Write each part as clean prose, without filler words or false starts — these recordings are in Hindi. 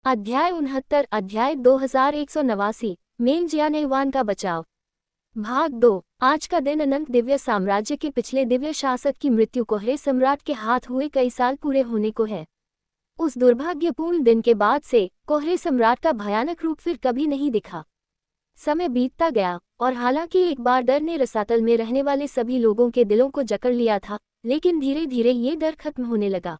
अध्याय 69 अध्याय 2189 मेन जियानेवान का बचाव। भाग 2। आज का दिन अनंत दिव्य साम्राज्य के पिछले दिव्य शासक की मृत्यु कोहरे सम्राट के हाथ हुए कई साल पूरे होने को है। उस दुर्भाग्यपूर्ण दिन के बाद से कोहरे सम्राट का भयानक रूप फिर कभी नहीं दिखा। समय बीतता गया और हालांकि एक बार डर ने रसातल में रहने वाले सभी लोगों के दिलों को जकड़ लिया था, लेकिन धीरे धीरे ये डर खत्म होने लगा।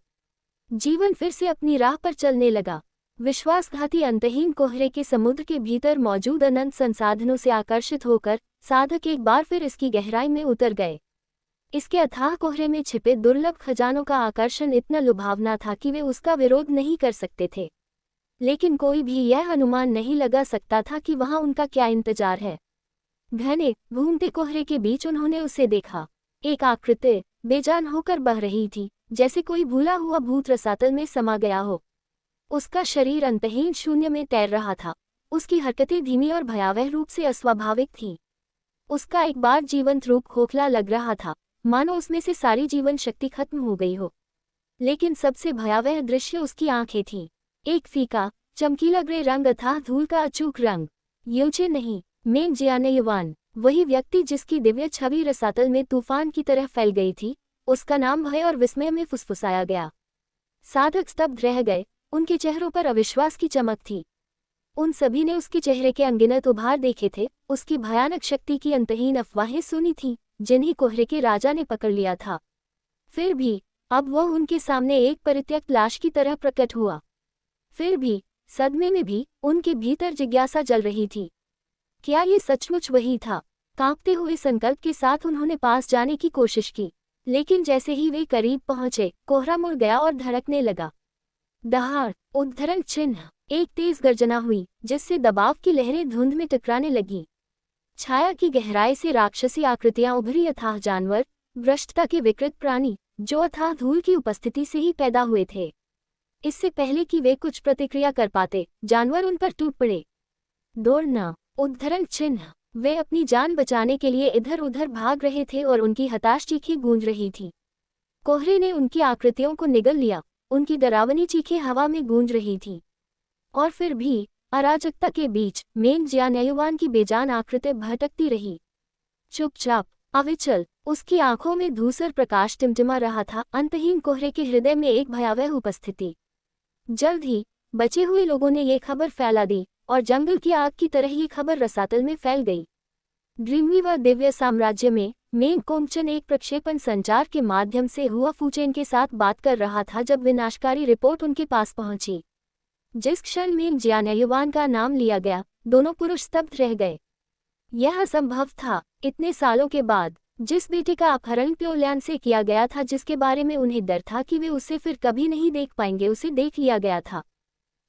जीवन फिर से अपनी राह पर चलने लगा। विश्वासघाती अंतहीन कोहरे के समुद्र के भीतर मौजूद अनंत संसाधनों से आकर्षित होकर साधक एक बार फिर इसकी गहराई में उतर गए। इसके अथाह कोहरे में छिपे दुर्लभ खजानों का आकर्षण इतना लुभावना था कि वे उसका विरोध नहीं कर सकते थे, लेकिन कोई भी यह अनुमान नहीं लगा सकता था कि वहां उनका क्या इंतजार है। घने घूमते कोहरे के बीच उन्होंने उसे देखा। एक आकृति बेजान होकर बह रही थी, जैसे कोई भूला हुआ भूत रसातल में समा गया हो। उसका शरीर अंतहीन शून्य में तैर रहा था। उसकी हरकतें धीमी और भयावह रूप से अस्वाभाविक थीं। उसका एक बार जीवंत रूप खोखला लग रहा था, मानो उसमें से सारी जीवन शक्ति खत्म हो गई हो। लेकिन सबसे भयावह दृश्य उसकी आंखें थीं। एक फीका चमकीला ग्रे रंग अथाह धूल का अचूक रंग। यूचे नहीं, मेन जियानेवान, वही व्यक्ति जिसकी दिव्य छवि रसातल में तूफान की तरह फैल गई थी। उसका नाम भय और विस्मय में फुसफुसाया गया। साधक स्तब्ध रह गए। उनके चेहरों पर अविश्वास की चमक थी। उन सभी ने उसके चेहरे के अनगिनत उभार देखे थे, उसकी भयानक शक्ति की अंतहीन अफवाहें सुनी थीं, जिन्हें कोहरे के राजा ने पकड़ लिया था। फिर भी अब वह उनके सामने एक परित्यक्त लाश की तरह प्रकट हुआ। फिर भी सदमे में भी उनके भीतर जिज्ञासा जल रही थी। क्या ये सचमुच वही था? कांपते हुए संकल्प के साथ उन्होंने पास जाने की कोशिश की, लेकिन जैसे ही वे करीब पहुंचे, कोहरा मुड़ गया और धड़कने लगा। दहाड़, उद्धरण चिन्ह, एक तेज गर्जना हुई, जिससे दबाव की लहरें धुंध में टकराने लगीं। छाया की गहराई से राक्षसी आकृतियां उभरी, अथाह जानवर, भ्रष्टता के विकृत प्राणी, जो अथाह धूल की उपस्थिति से ही पैदा हुए थे। इससे पहले कि वे कुछ प्रतिक्रिया कर पाते, जानवर उन पर टूट पड़े। दौड़ना, उद्धरण चिन्ह, वे अपनी जान बचाने के लिए इधर उधर भाग रहे थे और उनकी हताश चीखें गूंज रही थीं। कोहरे ने उनकी आकृतियों को निगल लिया। उनकी डरावनी चीखें हवा में गूंज रही थीं। और फिर भी अराजकता के बीच मेन जियानेवान की बेजान आकृति भटकती रही। चुपचाप, अविचल, उसकी आंखों में धूसर प्रकाश टिमटिमा रहा था। अंतहीन कोहरे के हृदय में एक भयावह उपस्थिति। जल्द ही बचे हुए लोगों ने ये खबर फैला दी और जंगल की आग की तरह ये खबर रसातल में फैल गई। ड्रीमवीवर दिव्य साम्राज्य में मेन कोंगचन एक प्रक्षेपण संचार के माध्यम से हुआ फूचेन के साथ बात कर रहा था जब विनाशकारी रिपोर्ट उनके पास पहुंची। जिस क्षण मेन जियानेवान का नाम लिया गया, दोनों पुरुष स्तब्ध रह गए। यह असंभव था। इतने सालों के बाद जिस बेटे का अपहरण प्योल्यान से किया गया था, जिसके बारे में उन्हें डर था कि वे उसे फिर कभी नहीं देख पाएंगे, उसे देख लिया गया था।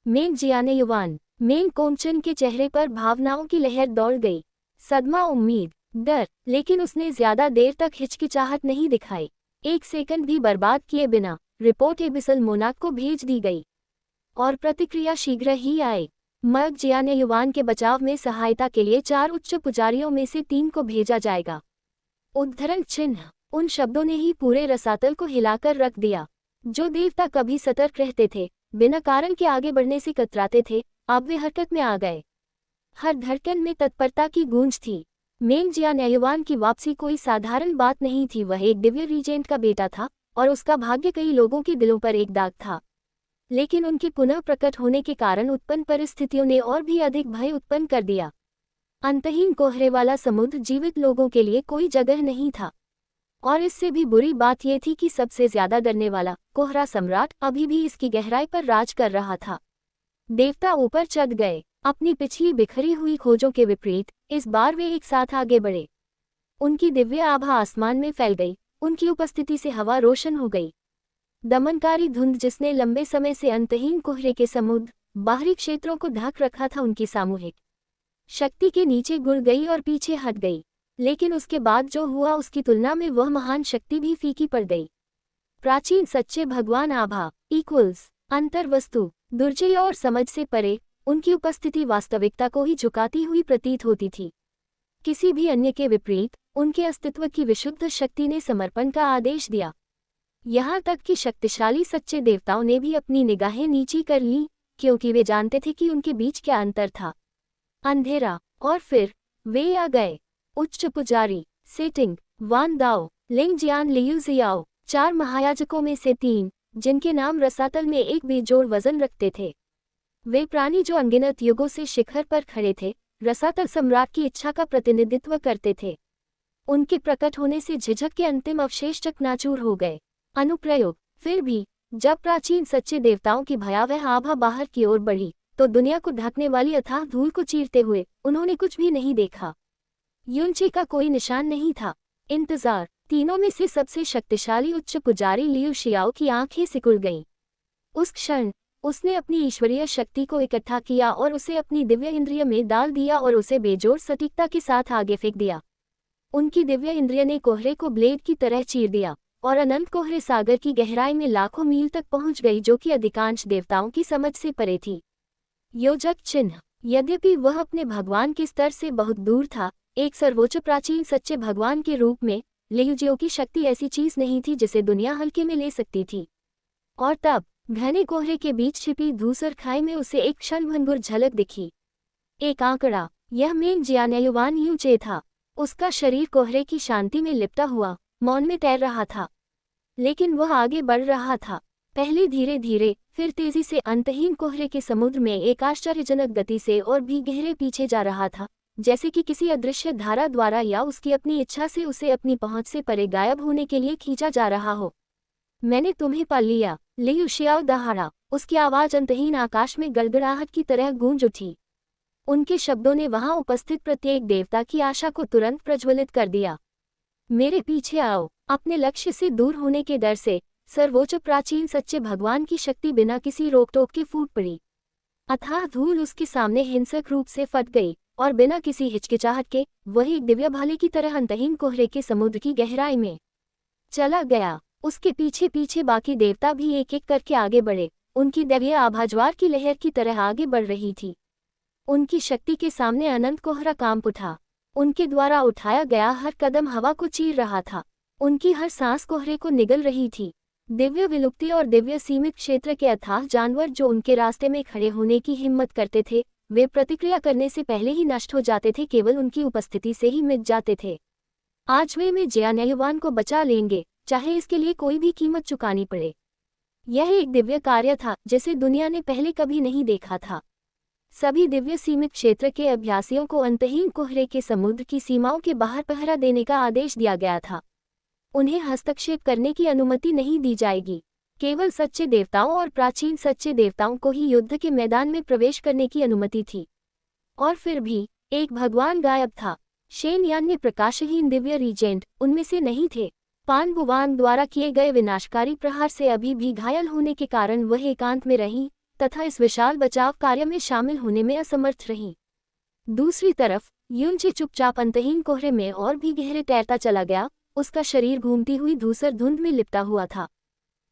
मेन जियानेवान, मेन कोंगचन के चेहरे पर भावनाओं की लहर दौड़ गई। सदमा, उम्मीद, डर, लेकिन उसने ज्यादा देर तक हिचकिचाहट नहीं दिखाई। एक सेकंड भी बर्बाद किए बिना रिपोर्ट एबिसल मोनाक को भेज दी गई और प्रतिक्रिया शीघ्र ही आई। मर्ग जियानेवान के बचाव में सहायता के लिए 4 उच्च पुजारियों में से 3 को भेजा जाएगा। उद्धरण चिन्ह, उन शब्दों ने ही पूरे रसातल को हिलाकर रख दिया। जो देवता कभी सतर्क रहते थे, बिना कारण के आगे बढ़ने से कतराते थे, अब वे हरकत में आ गए। हर धड़कन में तत्परता की गूंज थी। मेन जियानेवान की वापसी कोई साधारण बात नहीं थी। वह एक दिव्य रीजेंट का बेटा था और उसका भाग्य कई लोगों के दिलों पर एक दाग था। लेकिन उनके पुनः प्रकट होने के कारण उत्पन्न परिस्थितियों ने और भी अधिक भय उत्पन्न कर दिया। अंतहीन कोहरे वाला समुद्र जीवित लोगों के लिए कोई जगह नहीं था। और इससे भी बुरी बात यह थी कि सबसे ज्यादा डरने वाला कोहरा सम्राट अभी भी इसकी गहराई पर राज कर रहा था। देवता ऊपर चढ़ गए। अपनी पिछली बिखरी हुई खोजों के विपरीत इस बार वे एक साथ आगे बढ़े। उनकी दिव्य आभा आसमान में फैल गई। उनकी उपस्थिति से हवा रोशन हो गई। दमनकारी धुंध जिसने लंबे समय से अंतहीन कोहरे के समुद्र बाहरी क्षेत्रों को ढक रखा था, उनकी सामूहिक शक्ति के नीचे गुड़ गई और पीछे हट गई। लेकिन उसके बाद जो हुआ, उसकी तुलना में वह महान शक्ति भी फीकी पड़ गई। प्राचीन सच्चे भगवान आभा इक्वल्स अंतर्वस्तु, दुर्जय और समझ से परे उनकी उपस्थिति वास्तविकता को ही झुकाती हुई प्रतीत होती थी। किसी भी अन्य के विपरीत उनके अस्तित्व की विशुद्ध शक्ति ने समर्पण का आदेश दिया। यहाँ तक कि शक्तिशाली सच्चे देवताओं ने भी अपनी निगाहें नीची कर लीं, क्योंकि वे जानते थे कि उनके बीच क्या अंतर था। अंधेरा। और फिर वे आ गए। उच्च पुजारी सेटिंग वान दाओ, लिंग जियान लियू जियाओ, 4 महायाजकों में से 3, जिनके नाम रसातल में एक बेजोड़ वजन रखते थे। वे प्राणी जो अनगिनत युगों से शिखर पर खड़े थे, रसातल सम्राट की इच्छा का प्रतिनिधित्व करते थे। उनके प्रकट होने से झिझक के अंतिम अवशेष चकनाचूर हो गए। अनुप्रयोग। फिर भी जब प्राचीन सच्चे देवताओं की भयावह आभा बाहर की ओर बढ़ी, तो दुनिया को ढकने वाली अथाह धूल को चीरते हुए उन्होंने कुछ भी नहीं देखा। युनची का कोई निशान नहीं था। इंतजार। तीनों में से सबसे शक्तिशाली उच्च पुजारी लियू शियाओ की आंखें सिकुड़ गईं। उस क्षण उसने अपनी ईश्वरीय शक्ति को इकट्ठा किया और उसे अपनी दिव्य इंद्रिय में डाल दिया और उसे बेजोड़ सटीकता के साथ आगे फेंक दिया। उनकी दिव्य इंद्रिय ने कोहरे को ब्लेड की तरह चीर दिया और अनंत कोहरे सागर की गहराई में लाखों मील तक पहुंच गई, जो कि अधिकांश देवताओं की समझ से परे थी। योजक चिन्ह। यद्यपि वह अपने भगवान के स्तर से बहुत दूर था, एक सर्वोच्च प्राचीन सच्चे भगवान के रूप में लियूजियो की शक्ति ऐसी चीज नहीं थी जिसे दुनिया हल्के में ले सकती थी। और तब घने कोहरे के बीच छिपी धूसर खाई में उसे एक क्षणभंगुर झलक दिखी। एक आंकड़ा। यह मेंग जियानेयुवान यूचे था। उसका शरीर कोहरे की शांति में लिपटा हुआ मौन में तैर रहा था, लेकिन वह आगे बढ़ रहा था। पहले धीरे धीरे, फिर तेजी से अंतहीन कोहरे के समुद्र में एक आश्चर्यजनक गति से और भी गहरे पीछे जा रहा था, जैसे कि किसी अदृश्य धारा द्वारा या उसकी अपनी इच्छा से उसे अपनी पहुंच से परे गायब होने के लिए खींचा जा रहा हो। मैंने तुम्हें पा लिया, लियू शियाओ दहाड़ा। उसकी आवाज अंतहीन आकाश में गड़गड़ाहट की तरह गूंज उठी। उनके शब्दों ने वहां उपस्थित प्रत्येक देवता की आशा को तुरंत प्रज्वलित कर दिया। मेरे पीछे आओ। अपने लक्ष्य से दूर होने के डर से सर्वोच्च प्राचीन सच्चे भगवान की शक्ति बिना किसी रोक-टोक के फूट पड़ी। अथाह धूल उसके सामने हिंसक रूप से फट गई और बिना किसी हिचकिचाहट के वह एक दिव्य भाले की तरह अंतहीन कोहरे के समुद्र की गहराई में चला गया। उसके पीछे पीछे बाकी देवता भी एक एक करके आगे बढ़े। उनकी दैवीय आभा ज्वार की लहर की तरह आगे बढ़ रही थी। उनकी शक्ति के सामने अनंत कोहरा कांप उठा। उनके द्वारा उठाया गया हर कदम हवा को चीर रहा था। उनकी हर सांस कोहरे को निगल रही थी। दिव्य विलुप्ति और दिव्य सीमित क्षेत्र के अथाह जानवर जो उनके रास्ते में खड़े होने की हिम्मत करते थे, वे प्रतिक्रिया करने से पहले ही नष्ट हो जाते थे, केवल उनकी उपस्थिति से ही मिट जाते थे। आज वे में जियानेयुवान को बचा लेंगे, चाहे इसके लिए कोई भी कीमत चुकानी पड़े। यह एक दिव्य कार्य था जिसे दुनिया ने पहले कभी नहीं देखा था। सभी दिव्य सीमित क्षेत्र के अभ्यासियों को अंतहीन कोहरे के समुद्र की सीमाओं के बाहर पहरा देने का आदेश दिया गया था। उन्हें हस्तक्षेप करने की अनुमति नहीं दी जाएगी। केवल सच्चे देवताओं और प्राचीन सच्चे देवताओं को ही युद्ध के मैदान में प्रवेश करने की अनुमति थी। और फिर भी एक भगवान गायब था। शेन यान में प्रकाशहीन दिव्य रीजेंट उनमें से नहीं थे। पान बुवान द्वारा किए गए विनाशकारी प्रहार से अभी भी घायल होने के कारण वह एकांत में रहीं तथा इस विशाल बचाव कार्य में शामिल होने में असमर्थ रहीं। दूसरी तरफ युनची चुपचाप अंतहीन कोहरे में और भी गहरे तैरता चला गया। उसका शरीर घूमती हुई धूसर धुंध में लिपटा हुआ था।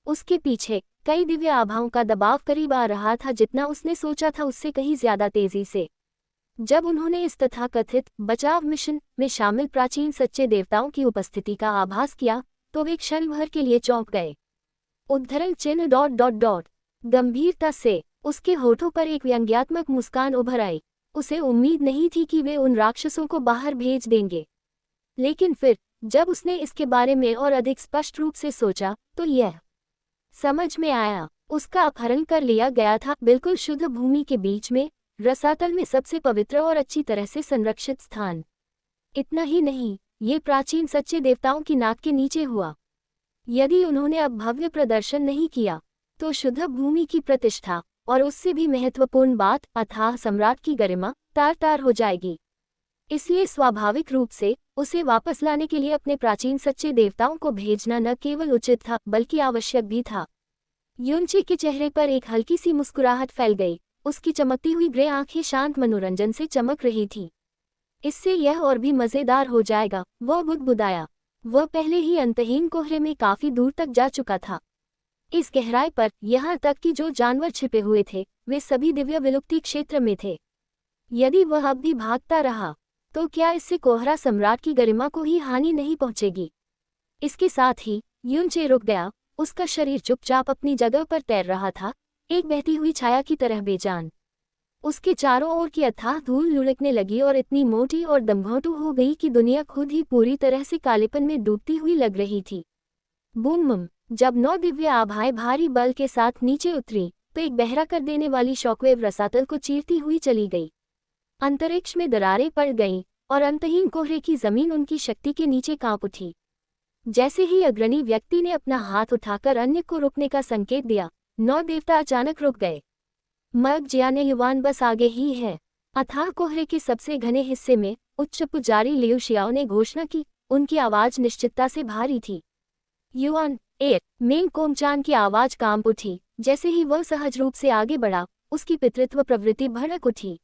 उसके पीछे कई दिव्य आभाओं का दबाव करीब आ रहा था, जितना उसने सोचा था उससे कहीं ज्यादा तेजी से। जब उन्होंने इस तथाकथित बचाव मिशन में शामिल प्राचीन सच्चे देवताओं की उपस्थिति का आभास किया, तो वे क्षण भर के लिए चौंक गए। उद्धरण चिन्ह ... गंभीरता से उसके होठों पर एक व्यंग्यात्मक मुस्कान उभर आई। उसे उम्मीद नहीं थी कि वे उन राक्षसों को बाहर भेज देंगे, लेकिन फिर जब उसने इसके बारे में और अधिक स्पष्ट रूप से सोचा, तो यह समझ में आया, उसका अपहरण कर लिया गया था, बिल्कुल शुद्ध भूमि के बीच में, रसातल में सबसे पवित्र और अच्छी तरह से संरक्षित स्थान। इतना ही नहीं, ये प्राचीन सच्चे देवताओं की नाक के नीचे हुआ। यदि उन्होंने अब भव्य प्रदर्शन नहीं किया, तो शुद्ध भूमि की प्रतिष्ठा और उससे भी महत्वपूर्ण बात, अथाह सम्राट की गरिमा, तार तार हो जाएगी। इसलिए स्वाभाविक रूप से उसे वापस लाने के लिए अपने प्राचीन सच्चे देवताओं को भेजना न केवल उचित था, बल्कि आवश्यक भी था। युनची के चेहरे पर एक हल्की सी मुस्कुराहट फैल गई। उसकी चमकती हुई ग्रे आंखें शांत मनोरंजन से चमक रही थीं। इससे यह और भी मजेदार हो जाएगा, वह बुदबुदाया। वह पहले ही अंतहीन कोहरे में काफी दूर तक जा चुका था। इस गहराई पर, यहाँ तक कि जो जानवर छिपे हुए थे, वे सभी दिव्य विलुप्ति क्षेत्र में थे। यदि वह अब भी भागता रहा, तो क्या इससे कोहरा सम्राट की गरिमा को ही हानि नहीं पहुंचेगी? इसके साथ ही युनचे रुक गया। उसका शरीर चुपचाप अपनी जगह पर तैर रहा था, एक बहती हुई छाया की तरह बेजान। उसके चारों ओर की अथाह धूल लुढ़कने लगी और इतनी मोटी और दमघोंटू हो गई कि दुनिया खुद ही पूरी तरह से कालेपन में डूबती हुई लग रही थी। बूम! जब 9 दिव्य आभाएं भारी बल के साथ नीचे उतरी तो एक बहरा कर देने वाली शॉकवेव रसातल को चीरती हुई चली गई। अंतरिक्ष में दरारें पड़ गईं और अंतहीन कोहरे की जमीन उनकी शक्ति के नीचे कांप उठी। जैसे ही अग्रणी व्यक्ति ने अपना हाथ उठाकर अन्य को रुकने का संकेत दिया, 9 देवता अचानक रुक गए। मर्ग जियाने युवान बस आगे ही है। अथाह कोहरे के सबसे घने हिस्से में उच्च पुजारी लियू शियाओ ने घोषणा की। उनकी आवाज निश्चितता से भारी थी। युआन ए मेंग कोमचान की आवाज कांप उठी। जैसे ही वह सहज रूप से आगे बढ़ा, उसकी पितृत्व प्रवृत्ति भड़क उठी।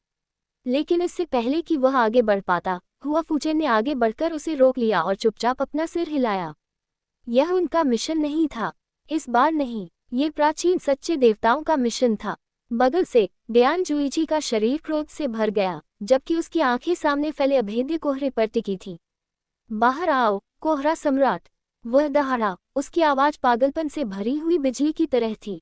लेकिन इससे पहले कि वह आगे बढ़ पाता, हुआ फूचेन ने आगे बढ़कर उसे रोक लिया और चुपचाप अपना सिर हिलाया। यह उनका मिशन नहीं था, इस बार नहीं, ये प्राचीन सच्चे देवताओं का मिशन था। बगल से डयान जुईजी का शरीर क्रोध से भर गया, जबकि उसकी आंखें सामने फैले अभेद्य कोहरे पर टिकी थी। बाहर आओ, कोहरा सम्राट! वह दहाड़ा, उसकी आवाज पागलपन से भरी हुई बिजली की तरह थी।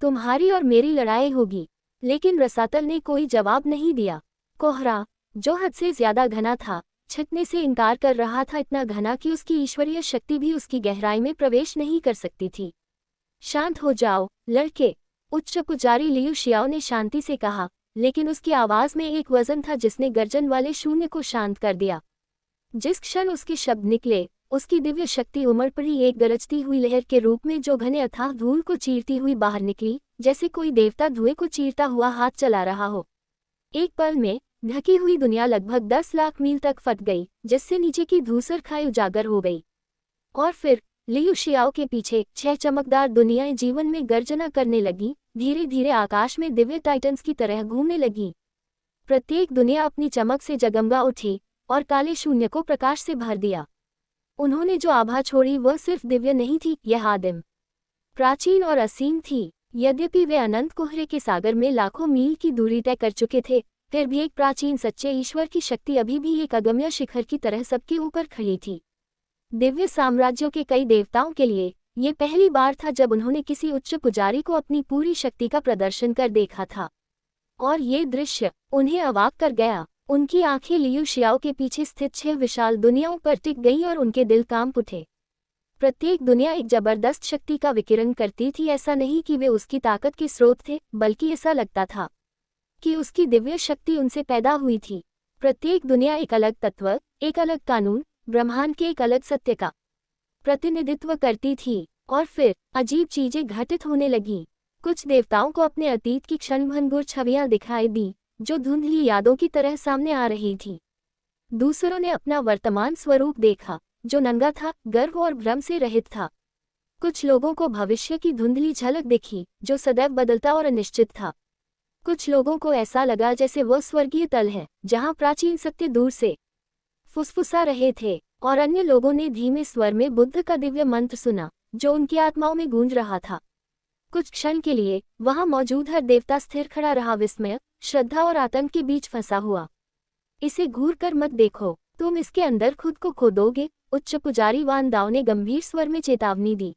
तुम्हारी और मेरी लड़ाई होगी। लेकिन रसातल ने कोई जवाब नहीं दिया। कोहरा, जो हद से ज्यादा घना था, छिपने से इनकार कर रहा था, इतना घना कि उसकी ईश्वरीय शक्ति भी उसकी गहराई में प्रवेश नहीं कर सकती थी। शांत हो जाओ, लड़के, उच्च पुजारी लियू शियाओ ने शांति से कहा, लेकिन उसकी आवाज में एक वजन था जिसने गर्जन वाले शून्य को शांत कर दिया। जिस क्षण उसके शब्द निकले, उसकी दिव्य शक्ति उमड़ पड़ी, एक गरजती हुई लहर के रूप में जो घने अथाह धूल को चीरती हुई बाहर निकली, जैसे कोई देवता धुएं को चीरता हुआ हाथ चला रहा हो। एक पल में ढकी हुई दुनिया लगभग 10 लाख मील तक फट गई, जिससे नीचे की धूसर खाई उजागर हो गई। और फिर लियू शियाओ के पीछे 6 चमकदार दुनियाएं जीवन में गर्जना करने लगी, धीरे धीरे आकाश में दिव्य टाइटन्स की तरह घूमने लगी। प्रत्येक दुनिया अपनी चमक से जगमगा उठी और काले शून्य को प्रकाश से भर दिया। उन्होंने जो आभा छोड़ी वह सिर्फ दिव्य नहीं थी, यह आदिम, प्राचीन और असीम थी। यद्यपि वे अनंत कोहरे के सागर में लाखों मील की दूरी तय कर चुके थे, फिर भी एक प्राचीन सच्चे ईश्वर की शक्ति अभी भी एक अगम्य शिखर की तरह सबके ऊपर खड़ी थी। दिव्य साम्राज्यों के कई देवताओं के लिए ये पहली बार था जब उन्होंने किसी उच्च पुजारी को अपनी पूरी शक्ति का प्रदर्शन कर देखा था। और ये दृश्य उन्हें अवाक कर गया। उनकी आंखें लियू शियाओ के पीछे स्थित 6 विशाल दुनियाओं पर टिक गईं और उनके दिल कांप उठे। प्रत्येक दुनिया एक जबरदस्त शक्ति का विकिरण करती थी। ऐसा नहीं कि वे उसकी ताकत के स्रोत थे, बल्कि ऐसा लगता था कि उसकी दिव्य शक्ति उनसे पैदा हुई थी। प्रत्येक दुनिया एक अलग तत्व, एक अलग कानून, ब्रह्मांड के एक अलग सत्य का प्रतिनिधित्व करती थी। और फिर अजीब चीजें घटित होने लगीं। कुछ देवताओं को अपने अतीत की क्षणभंगुर छवियां दिखाई दी, जो धुंधली यादों की तरह सामने आ रही थी। दूसरों ने अपना वर्तमान स्वरूप देखा, जो नंगा था, गर्व और भ्रम से रहित था। कुछ लोगों को भविष्य की धुंधली झलक दिखी, जो सदैव बदलता और अनिश्चित था। कुछ लोगों को ऐसा लगा जैसे वह स्वर्गीय तल है, जहां प्राचीन सत्य दूर से फुसफुसा रहे थे। और अन्य लोगों ने धीमे स्वर में बुद्ध का दिव्य मंत्र सुना, जो उनकी आत्माओं में गूंज रहा था। कुछ क्षण के लिए वहां मौजूद हर देवता स्थिर खड़ा रहा, विस्मय, श्रद्धा और आतंक के बीच फंसा हुआ। इसे घूर कर मत देखो, तुम इसके अंदर खुद को खो दोगे, उच्च पुजारी वान दाओ ने गंभीर स्वर में चेतावनी दी।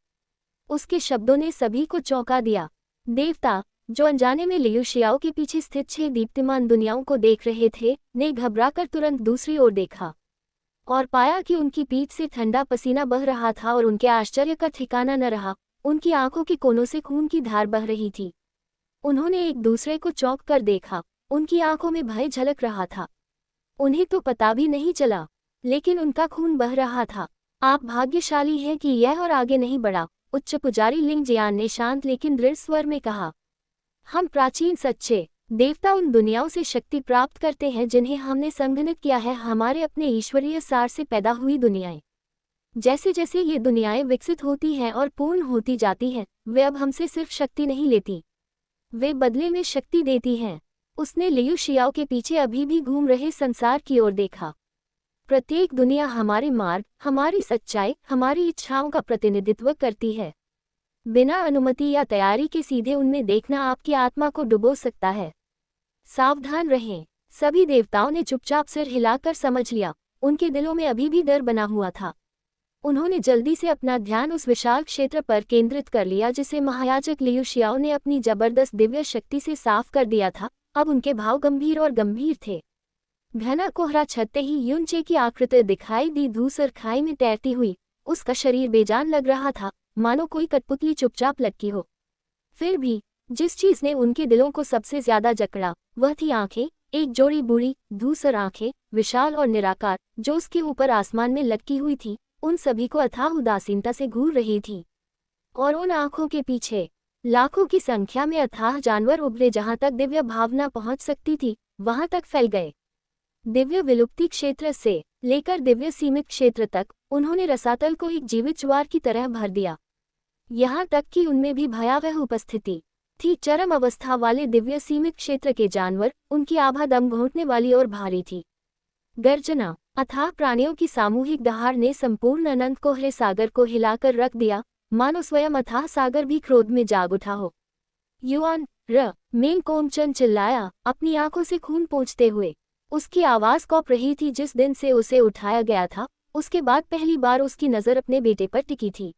उसके शब्दों ने सभी को चौंका दिया। देवता, जो अनजाने में लियू शियाओ के पीछे स्थित 6 दीप्तिमान दुनियाओं को देख रहे थे, ने घबराकर तुरंत दूसरी ओर देखा और पाया कि उनकी पीठ से ठंडा पसीना बह रहा था और उनके आश्चर्य का ठिकाना न रहा। उनकी आंखों के कोनों से खून की धार बह रही थी। उन्होंने एक दूसरे को चौंक कर देखा, उनकी आंखों में भय झलक रहा था। उन्हें तो पता भी नहीं चला, लेकिन उनका खून बह रहा था। आप भाग्यशाली हैं कि यह और आगे नहीं बढ़ा, उच्च पुजारी लिंग जियान ने शांत लेकिन दृढ़ स्वर में कहा। हम प्राचीन सच्चे देवता उन दुनियाओं से शक्ति प्राप्त करते हैं जिन्हें हमने संघनित किया है, हमारे अपने ईश्वरीय सार से पैदा हुई दुनियाएं। जैसे जैसे ये दुनियाएं विकसित होती हैं और पूर्ण होती जाती हैं, वे अब हमसे सिर्फ शक्ति नहीं लेती, वे बदले में शक्ति देती हैं। उसने लियू शियाओ के पीछे अभी भी घूम रहे संसार की ओर देखा। प्रत्येक दुनिया हमारे मार्ग, हमारी सच्चाई, हमारी इच्छाओं का प्रतिनिधित्व करती है। बिना अनुमति या तैयारी के सीधे उनमें देखना आपकी आत्मा को डुबो सकता है। सावधान रहें। सभी देवताओं ने चुपचाप सिर हिलाकर समझ लिया। उनके दिलों में अभी भी डर बना हुआ था। उन्होंने जल्दी से अपना ध्यान उस विशाल क्षेत्र पर केंद्रित कर लिया जिसे महायाजक लियू शियाओ ने अपनी जबरदस्त दिव्य शक्ति से साफ कर दिया था। अब उनके भाव गंभीर और गंभीर थे। घना कोहरा छटते ही युनचे की आकृति दिखाई दी, धूसर खाई में तैरती हुई। उसका शरीर बेजान लग रहा था, मानो कोई कठपुतली चुपचाप लटकी हो। फिर भी जिस चीज ने उनके दिलों को सबसे ज्यादा जकड़ा वह थी आंखें। एक जोड़ी बूढ़ी धूसर आंखें, विशाल और निराकार, जो उसके ऊपर आसमान में लटकी हुई थी, उन सभी को अथाह उदासीनता से घूर रही थी। और उन आंखों के पीछे लाखों की संख्या में अथाह जानवर उभरे। जहां तक दिव्य भावना पहुंच सकती थी वहां तक फैल गए। दिव्य विलुप्ति क्षेत्र से लेकर दिव्य सीमित क्षेत्र तक उन्होंने रसातल को एक जीवित ज्वार की तरह भर दिया। यहाँ तक कि उनमें भी भयावह उपस्थिति थी। चरम अवस्था वाले दिव्य सीमित क्षेत्र के जानवर, उनकी आभा दम घोंटने वाली और भारी थी। गर्जना, अथाह प्राणियों की सामूहिक दहाड़ ने संपूर्ण अनंत कोहरे सागर को हिलाकर रख दिया, मानो स्वयं अथाह सागर भी क्रोध में जाग उठा हो। युआन र मेंग कोमचन चिल्लाया, अपनी आंखों से खून पोंछते हुए। उसकी आवाज कौप रही थी। जिस दिन से उसे उठाया गया था उसके बाद पहली बार उसकी नज़र अपने बेटे पर टिकी थी।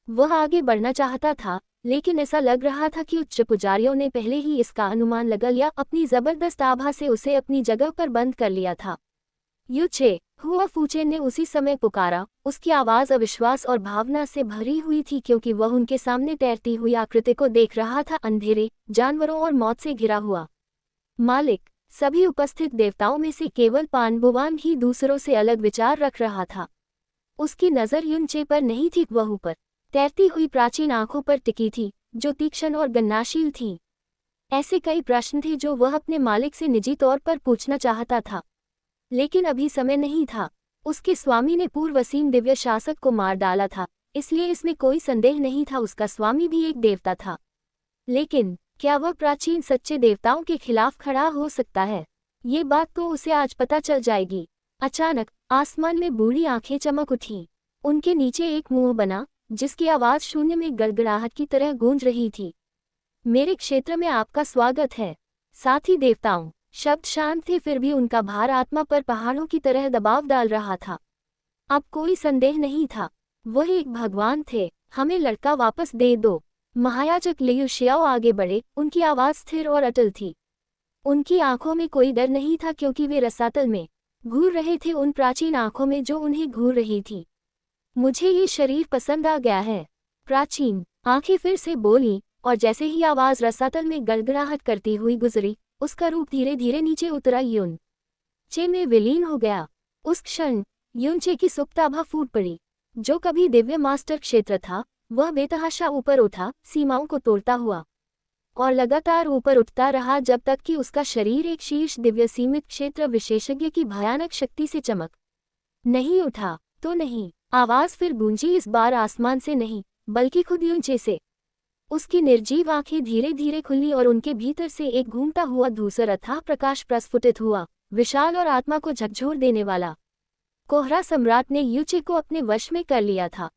वह आगे बढ़ना चाहता था, लेकिन ऐसा लग रहा था कि उच्च पुजारियों ने पहले ही इसका अनुमान लगा लिया, अपनी जबरदस्त आभा से उसे अपनी जगह पर बंद कर लिया था। युचे हुआ फूचे ने उसी समय पुकारा। उसकी आवाज अविश्वास और भावना से भरी हुई थी, क्योंकि वह उनके सामने तैरती हुई आकृति को देख रहा था, अंधेरे, जानवरों और मौत से घिरा हुआ। मालिक, सभी उपस्थित देवताओं में से केवल पानबुवान ही दूसरों से अलग विचार रख रहा था। उसकी नज़र युनचे पर नहीं थी, वह ऊपर तैरती हुई प्राचीन आंखों पर टिकी थी, जो तीक्ष्ण और गन्नाशील थीं। ऐसे कई प्रश्न थे जो वह अपने मालिक से निजी तौर पर पूछना चाहता था, लेकिन अभी समय नहीं था। उसके स्वामी ने पूर्वसीम दिव्य शासक को मार डाला था, इसलिए इसमें कोई संदेह नहीं था उसका स्वामी भी एक देवता था। लेकिन क्या वह प्राचीन सच्चे देवताओं के खिलाफ खड़ा हो सकता है? ये बात तो उसे आज पता चल जाएगी। अचानक आसमान में बूढ़ी आंखें चमक उठीं। उनके नीचे एक मुंह बना, जिसकी आवाज शून्य में गड़गड़ाहट की तरह गूंज रही थी। मेरे क्षेत्र में आपका स्वागत है। साथ ही देवताओं। शब्द शांत थे, फिर भी उनका भार आत्मा पर पहाड़ों की तरह दबाव डाल रहा था। अब कोई संदेह नहीं था, वह एक भगवान थे। हमें लड़का वापस दे दो। महायाजक लियू शियाओ आगे बढ़े। उनकी आवाज स्थिर और अटल थी। उनकी आंखों में कोई डर नहीं था, क्योंकि वे रसातल में घूर रहे थे, उन प्राचीन आंखों में जो उन्हें घूर रही थी। मुझे ये शरीर पसंद आ गया है। प्राचीन आंखें फिर से बोलीं, और जैसे ही आवाज रसातल में गड़गड़ाहट करती हुई गुजरी, उसका रूप धीरे धीरे नीचे उतरा, युनचे में विलीन हो गया। उस क्षण युनचे की सुप्त आभा फूट पड़ी। जो कभी दिव्य मास्टर क्षेत्र था, वह बेतहाशा ऊपर उठा, सीमाओं को तोड़ता हुआ, और लगातार ऊपर उठता रहा जब तक कि उसका शरीर एक शीर्ष दिव्य सीमित क्षेत्र विशेषज्ञ की भयानक शक्ति से चमक नहीं उठा। तो नहीं, आवाज फिर गूंजी, इस बार आसमान से नहीं, बल्कि खुद युनचे से। उसकी निर्जीव आंखें धीरे धीरे खुली और उनके भीतर से एक घूमता हुआ धूसर अथाह प्रकाश प्रस्फुटित हुआ, विशाल और आत्मा को झकझोर देने वाला। कोहरा सम्राट ने युचे को अपने वश में कर लिया था।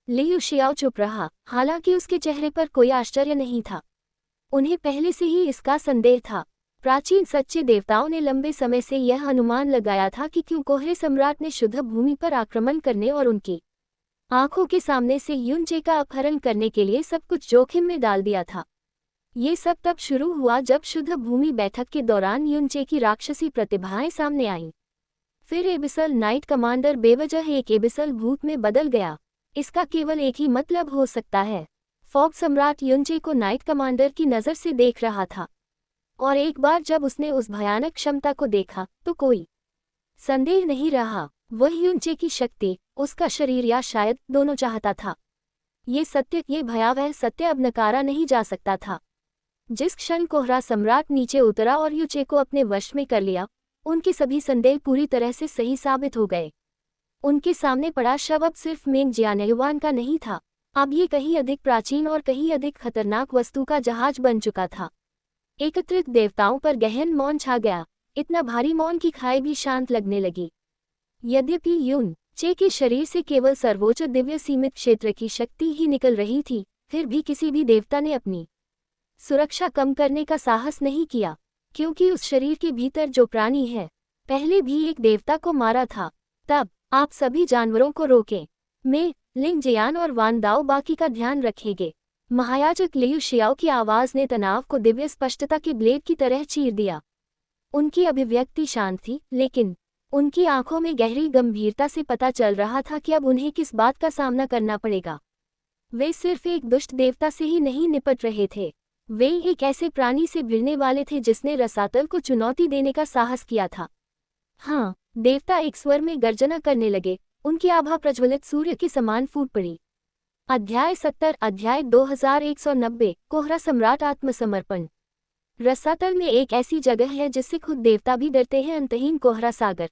लियू शियाओ चुप रहा, हालांकि उसके चेहरे पर कोई आश्चर्य नहीं था। उन्हें पहले से ही इसका संदेह था। प्राचीन सच्चे देवताओं ने लंबे समय से यह अनुमान लगाया था कि क्यों कोहरे सम्राट ने शुद्ध भूमि पर आक्रमण करने और उनकी आंखों के सामने से युनचे का अपहरण करने के लिए सब कुछ जोखिम में डाल दिया था। ये सब तब शुरू हुआ जब शुद्ध भूमि बैठक के दौरान युनचे की राक्षसी प्रतिभाएं सामने आईं। फिर एबिसल नाइट कमांडर बेवजह एक एबिसल भूत में बदल गया। इसका केवल एक ही मतलब हो सकता है। फॉग सम्राट युनचे को नाइट कमांडर की नज़र से देख रहा था, और एक बार जब उसने उस भयानक क्षमता को देखा तो कोई संदेह नहीं रहा, वह युनचे की शक्ति, उसका शरीर या शायद दोनों चाहता था। ये भयावह सत्य अब नकारा नहीं जा सकता था। जिस क्षण कोहरा सम्राट नीचे उतरा और युनचे को अपने वश में कर लिया, उनके सभी संदेह पूरी तरह से सही साबित हो गए। उनके सामने पड़ा शव अब सिर्फ मेंग जियानेयुआन का नहीं था, अब ये कहीं अधिक प्राचीन और कहीं अधिक खतरनाक वस्तु का जहाज बन चुका था। एकत्रित देवताओं पर गहन मौन छा गया, इतना भारी मौन की खाई भी शांत लगने लगी। यद्यपि युनचे के शरीर से केवल सर्वोच्च दिव्य सीमित क्षेत्र की शक्ति ही निकल रही थी, फिर भी किसी भी देवता ने अपनी सुरक्षा कम करने का साहस नहीं किया, क्योंकि उस शरीर के भीतर जो प्राणी है, पहले भी एक देवता को मारा था। तब आप सभी जानवरों को रोकें। में लिंग जियान और वान दाओ बाकी का ध्यान रखेंगे। महायाजक लियू शियाओ की आवाज ने तनाव को दिव्य स्पष्टता के ब्लेड की तरह चीर दिया। उनकी अभिव्यक्ति शांत थी, लेकिन उनकी आंखों में गहरी गंभीरता से पता चल रहा था कि अब उन्हें किस बात का सामना करना पड़ेगा। वे सिर्फ एक दुष्ट देवता से ही नहीं निपट रहे थे, वे एक ऐसे प्राणी से भिड़ने वाले थे जिसने रसातल को चुनौती देने का साहस किया था। हाँ, देवता एक स्वर में गर्जना करने लगे, उनकी आभा प्रज्वलित सूर्य के समान फूट पड़ी। अध्याय 70 अध्याय 2190 कोहरा सम्राट आत्मसमर्पण। रसातल में एक ऐसी जगह है जिससे खुद देवता भी डरते हैं, अंतहीन कोहरा सागर।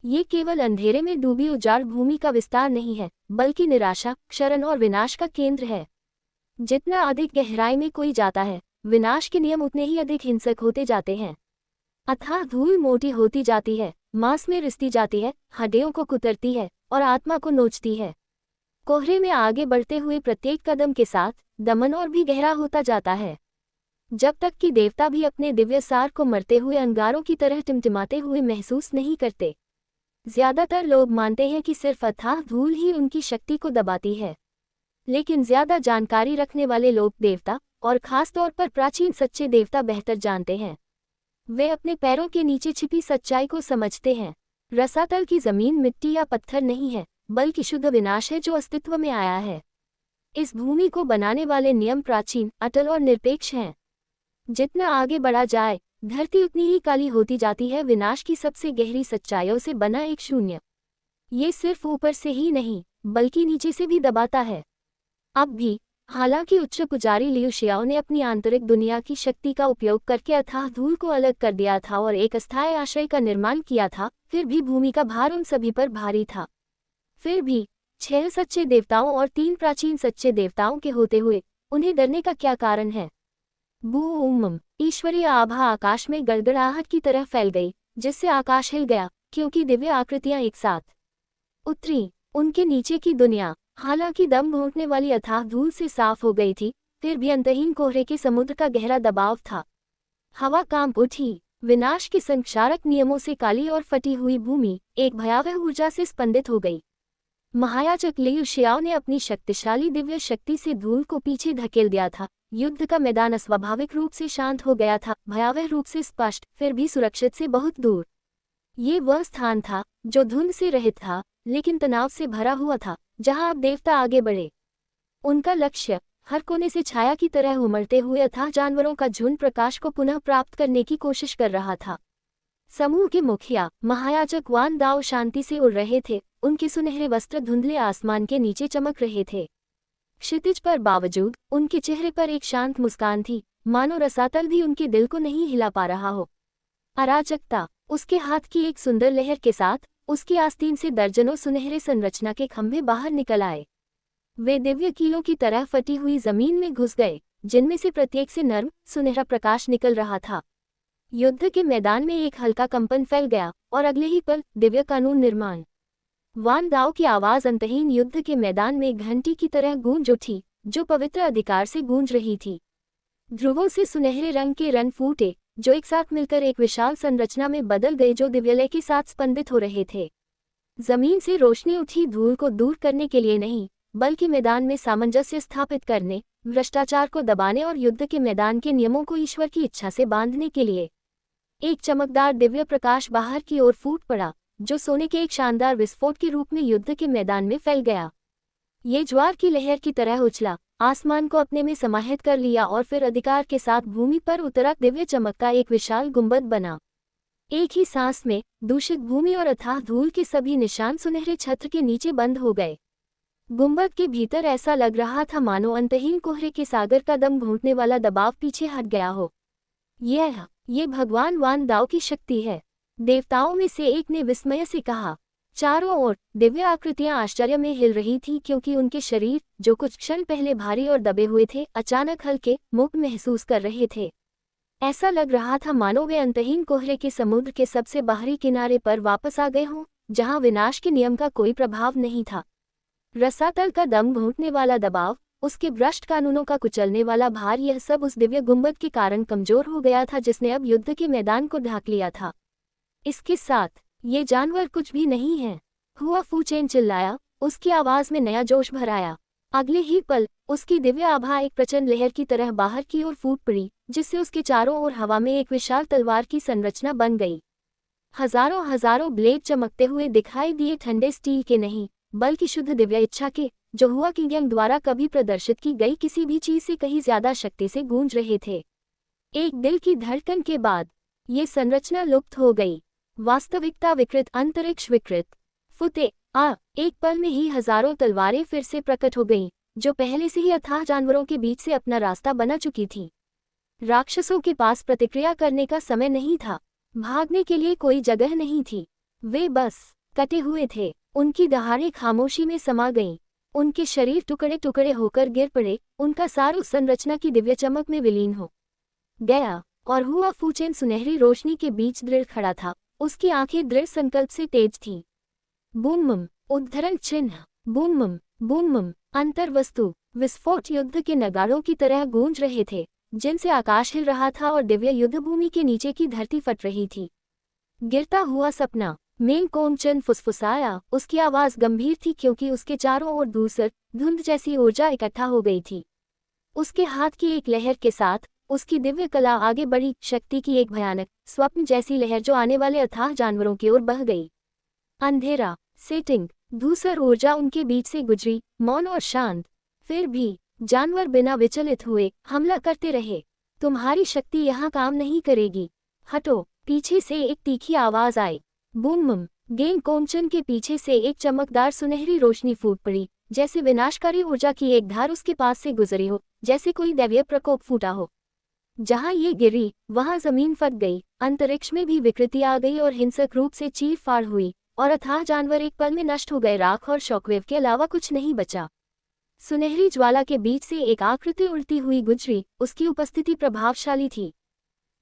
ये केवल अंधेरे में डूबी उजाड़ भूमि का विस्तार नहीं है, बल्कि निराशा, क्षरण और विनाश का केंद्र है। जितना अधिक गहराई में कोई जाता है, विनाश के नियम उतने ही अधिक हिंसक होते जाते हैं। अथाह धूल मोटी होती जाती है, मांस में रिसती जाती है, हड्डियों को कुतरती है और आत्मा को नोचती है। कोहरे में आगे बढ़ते हुए प्रत्येक कदम के साथ दमन और भी गहरा होता जाता है, जब तक कि देवता भी अपने दिव्य सार को मरते हुए अंगारों की तरह टिमटिमाते हुए महसूस नहीं करते। ज्यादातर लोग मानते हैं कि सिर्फ अथाह धूल ही उनकी शक्ति को दबाती है, लेकिन ज्यादा जानकारी रखने वाले लोग देवता, और खासतौर पर प्राचीन सच्चे देवता बेहतर जानते हैं। वे अपने पैरों के नीचे छिपी सच्चाई को समझते हैं। रसातल की जमीन मिट्टी या पत्थर नहीं है, बल्कि शुद्ध विनाश है जो अस्तित्व में आया है। इस भूमि को बनाने वाले नियम प्राचीन, अटल और निरपेक्ष हैं। जितना आगे बढ़ा जाए, धरती उतनी ही काली होती जाती है, विनाश की सबसे गहरी सच्चाइयों से बना एक शून्य। ये सिर्फ ऊपर से ही नहीं, बल्कि नीचे से भी दबाता है। अब भी, हालांकि उच्च पुजारी लियू शियाओ ने अपनी आंतरिक दुनिया की शक्ति का उपयोग करके अथाह धूल को अलग कर दिया था और एक अस्थायी आश्रय का निर्माण किया था, फिर भी भूमि का भार उन सभी पर भारी था। फिर भी 6 सच्चे देवताओं और 3 प्राचीन सच्चे देवताओं के होते हुए उन्हें डरने का क्या कारण है? बूम! ईश्वरीय आभा आकाश में गड़गड़ाहट की तरह फैल गई, जिससे आकाश हिल गया, क्योंकि दिव्य आकृतियां एक साथ उतरी। उनके नीचे की दुनिया, हालांकि दम घोंटने वाली अथाह धूल से साफ हो गई थी, फिर भी अंतहीन कोहरे के समुद्र का गहरा दबाव था। हवा कांप उठी, विनाश के संक्षारक नियमों से काली और फटी हुई भूमि एक भयावह ऊर्जा से स्पंदित हो गई। महायाजक लियू शियाओ ने अपनी शक्तिशाली दिव्य शक्ति से धूल को पीछे धकेल दिया था। युद्ध का मैदान अस्वाभाविक रूप से शांत हो गया था, भयावह रूप से स्पष्ट, फिर भी सुरक्षित से बहुत दूर। ये वह स्थान था जो धुंध से रहित था, लेकिन तनाव से भरा हुआ था, जहां अब देवता आगे बढ़े। उनका लक्ष्य हर कोने से छाया की तरह उमड़ते हुए अथाह जानवरों का झुंड प्रकाश को पुनः प्राप्त करने की कोशिश कर रहा था। समूह के मुखिया महायाजक वान दाओ शांति से उड़ रहे थे, उनके सुनहरे वस्त्र धुंधले आसमान के नीचे चमक रहे थे। क्षितिज पर बावजूद उनके चेहरे पर एक शांत मुस्कान थी, मानो रसातल भी उनके दिल को नहीं हिला पा रहा हो। अराजकता, उसके हाथ की एक सुंदर लहर के साथ उसकी आस्तीन से दर्जनों सुनहरे संरचना के खंभे बाहर निकल आए। वे दिव्य कीलों की तरह फटी हुई जमीन में घुस गए, जिनमें से प्रत्येक से नर्म, सुनहरा प्रकाश निकल रहा था। युद्ध के मैदान में एक हल्का कंपन फैल गया, और अगले ही पल दिव्य कानून निर्माण। वान दाओ की आवाज अंतहीन युद्ध के मैदान में घंटी की तरह गूंज उठी, जो पवित्र अधिकार से गूंज रही थी। ध्रुवों से सुनहरे रंग के रन फूटे, जो एक साथ मिलकर एक विशाल संरचना में बदल गए, जो दिव्यलय के साथ स्पंदित हो रहे थे। जमीन से रोशनी उठी धूल को दूर करने के लिए नहीं, बल्कि मैदान में सामंजस्य स्थापित करने, भ्रष्टाचार को दबाने और युद्ध के मैदान के नियमों को ईश्वर की इच्छा से बांधने के लिए। एक चमकदार दिव्य प्रकाश बाहर की ओर फूट पड़ा, जो सोने के एक शानदार विस्फोट के रूप में युद्ध के मैदान में फैल गया। ये ज्वार की लहर की तरह उछला, आसमान को अपने में समाहित कर लिया और फिर अधिकार के साथ भूमि पर उतरा। दिव्य चमक का एक विशाल गुंबद बना। एक ही सांस में दूषित भूमि और अथाह धूल के सभी निशान सुनहरे छत्र के नीचे बंद हो गए। गुंबद के भीतर ऐसा लग रहा था मानो अंतहीन कोहरे के सागर का दम घोंटने वाला दबाव पीछे हट गया हो। ये भगवान वान दाओ की शक्ति है, देवताओं में से एक ने विस्मय से कहा। चारों ओर दिव्य आकृतियां आश्चर्य में हिल रही थीं, क्योंकि उनके शरीर, जो कुछ क्षण पहले भारी और दबे हुए थे, अचानक हल्के, मुक्त महसूस कर रहे थे। ऐसा लग रहा था मानो वे अंतहीन कोहरे के समुद्र के सबसे बाहरी किनारे पर वापस आ गए हों, जहां विनाश के नियम का कोई प्रभाव नहीं था। रसातल का दम घोंटने वाला दबाव, उसके भ्रष्ट कानूनों का कुचलने वाला भार, यह सब उस दिव्य गुंबद के कारण कमजोर हो गया था जिसने अब युद्ध के मैदान को ढाक लिया था। इसके साथ ये जानवर कुछ भी नहीं है, हुआ फूचेन चिल्लाया, उसकी आवाज में नया जोश भर आया। अगले ही पल उसकी दिव्य आभा एक प्रचंड लहर की तरह बाहर की ओर फूट पड़ी, जिससे उसके चारों ओर हवा में एक विशाल तलवार की संरचना बन गई। हजारों हजारों ब्लेड चमकते हुए दिखाई दिए, ठंडे स्टील के नहीं बल्कि शुद्ध दिव्य इच्छा के, जो हुआ किंग यांग द्वारा कभी प्रदर्शित की गई किसी भी चीज से कहीं ज्यादा शक्ति से गूंज रहे थे। एक दिल की धड़कन के बाद ये संरचना लुप्त हो गई। वास्तविकता विकृत, अंतरिक्ष विकृत। फुते एक पल में ही हजारों तलवारें फिर से प्रकट हो गईं, जो पहले से ही अथाह जानवरों के बीच से अपना रास्ता बना चुकी थीं। राक्षसों के पास प्रतिक्रिया करने का समय नहीं था, भागने के लिए कोई जगह नहीं थी। वे बस कटे हुए थे। उनकी दहाड़ें खामोशी में समा गईं। उनके शरीर टुकड़े टुकड़े होकर गिर पड़े, उनका सार उस संरचना की दिव्य चमक में विलीन हो गया। और हुआ फूचेन सुनहरी रोशनी के बीच दृढ़ खड़ा था। उसकी आंखें दृढ़ संकल्प से तेज थीं। बूम, उद्धरण चिन्ह। बूम, अंतर्वस्तु विस्फोट युद्ध के नगाड़ों की तरह गूंज रहे थे, जिनसे आकाश हिल रहा था और दिव्य युद्धभूमि के नीचे की धरती फट रही थी। गिरता हुआ सपना, मेंग कोमचन फुसफुसाया। उसकी आवाज गंभीर थी क्योंकि उसके चारों ओर दूसर धुंध जैसी ऊर्जा इकट्ठा हो गई थी। उसके हाथ की एक लहर के साथ उसकी दिव्य कला आगे बढ़ी, शक्ति की एक भयानक स्वप्न जैसी लहर जो आने वाले अथाह जानवरों की ओर बह गई। अंधेरा, सेटिंग, धूसर ऊर्जा उनके बीच से गुजरी, मौन और शांत। फिर भी जानवर बिना विचलित हुए हमला करते रहे। तुम्हारी शक्ति यहाँ काम नहीं करेगी, हटो। पीछे से एक तीखी आवाज आई। बूम, गेंग कोमचन के पीछे से एक चमकदार सुनहरी रोशनी फूट पड़ी, जैसे विनाशकारी ऊर्जा की एक धार उसके पास से गुजरी हो, जैसे कोई दैवीय प्रकोप फूटा हो। जहां ये गिरी वहां जमीन फट गई, अंतरिक्ष में भी विकृति आ गई और हिंसक रूप से चीर फाड़ हुई, और अथाह जानवर एक पल में नष्ट हो गए। राख और शॉकवेव के अलावा कुछ नहीं बचा। सुनहरी ज्वाला के बीच से एक आकृति उड़ती हुई गुजरी, उसकी उपस्थिति प्रभावशाली थी।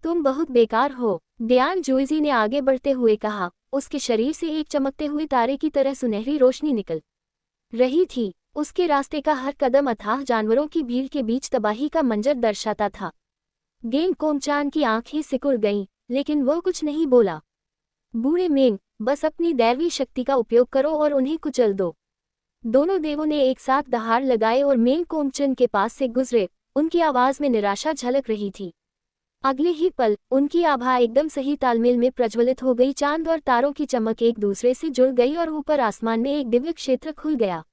तुम बहुत बेकार हो, डियान जोइजी ने आगे बढ़ते हुए कहा। उसके शरीर से एक चमकते हुए तारे की तरह सुनहरी रोशनी निकल रही थी। उसके रास्ते का हर कदम अथाह जानवरों की भीड़ के बीच तबाही का मंजर दर्शाता था। गेंग कोमचान की आंखें सिकुड़ गईं, लेकिन वो कुछ नहीं बोला। बूढ़े मेंग, बस अपनी दैवी शक्ति का उपयोग करो और उन्हें कुचल दो। दोनों देवों ने एक साथ दहाड़ लगाए और मेंग कोमचन के पास से गुजरे। उनकी आवाज में निराशा झलक रही थी। अगले ही पल उनकी आभा एकदम सही तालमेल में प्रज्वलित हो गई। चांद और तारों की चमक एक दूसरे से जुड़ गई और ऊपर आसमान में एक दिव्य क्षेत्र खुल गया।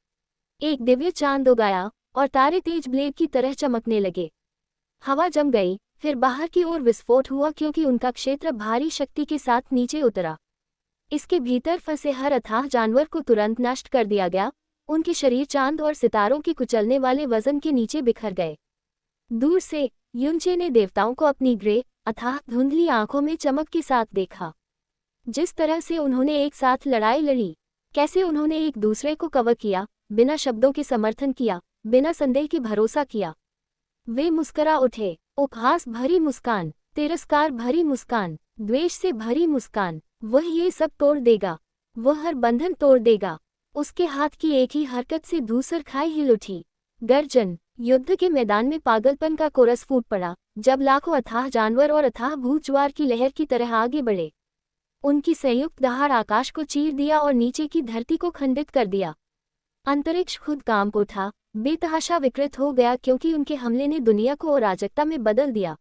एक दिव्य चांद उगाया और तारे तेज ब्लेड की तरह चमकने लगे। हवा जम गई, फिर बाहर की ओर विस्फोट हुआ क्योंकि उनका क्षेत्र भारी शक्ति के साथ नीचे उतरा। इसके भीतर फंसे हर अथाह जानवर को तुरंत नष्ट कर दिया गया। उनके शरीर चांद और सितारों के कुचलने वाले वजन के नीचे बिखर गए। दूर से युनचे ने देवताओं को अपनी ग्रे अथाह धुंधली आंखों में चमक के साथ देखा। जिस तरह से उन्होंने एक साथ लड़ाई लड़ी, कैसे उन्होंने एक दूसरे को कवर किया, बिना शब्दों के समर्थन किया, बिना संदेह के भरोसा किया। वे मुस्करा उठे, उपहास भरी मुस्कान, तिरस्कार भरी मुस्कान, द्वेष से भरी मुस्कान। वह ये सब तोड़ देगा, वह हर बंधन तोड़ देगा। उसके हाथ की एक ही हरकत से धूसर खाई हिल उठी। गर्जन, युद्ध के मैदान में पागलपन का कोरस फूट पड़ा, जब लाखों अथाह जानवर और अथाह भूत ज्वार की लहर की तरह आगे बढ़े। उनकी संयुक्त दहाड़ आकाश को चीर दिया और नीचे की धरती को खंडित कर दिया। अंतरिक्ष खुद कांप उठा, बेतहाशा विकृत हो गया क्योंकि उनके हमले ने दुनिया को अराजकता में बदल दिया।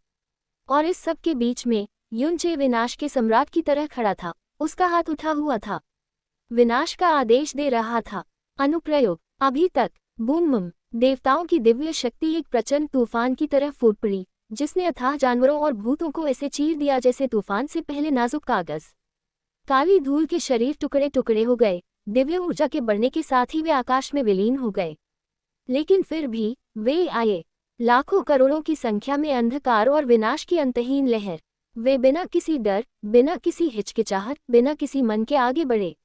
और इस सब के बीच में युनचे विनाश के सम्राट की तरह खड़ा था। उसका हाथ उठा हुआ था, विनाश का आदेश दे रहा था। अनुप्रयोग, अभी तक। बूम, देवताओं की दिव्य शक्ति एक प्रचंड तूफान की तरह फूट पड़ी, जिसने अथाह जानवरों और भूतों को ऐसे चीर दिया जैसे तूफान से पहले नाजुक कागज। काली धूल के शरीर टुकड़े टुकड़े हो गए। दिव्य ऊर्जा के बढ़ने के साथ ही वे आकाश में विलीन हो गए। लेकिन फिर भी वे आए, लाखों करोड़ों की संख्या में, अंधकार और विनाश की अंतहीन लहर। वे बिना किसी डर, बिना किसी हिचकिचाहट, बिना किसी मन के आगे बढ़े,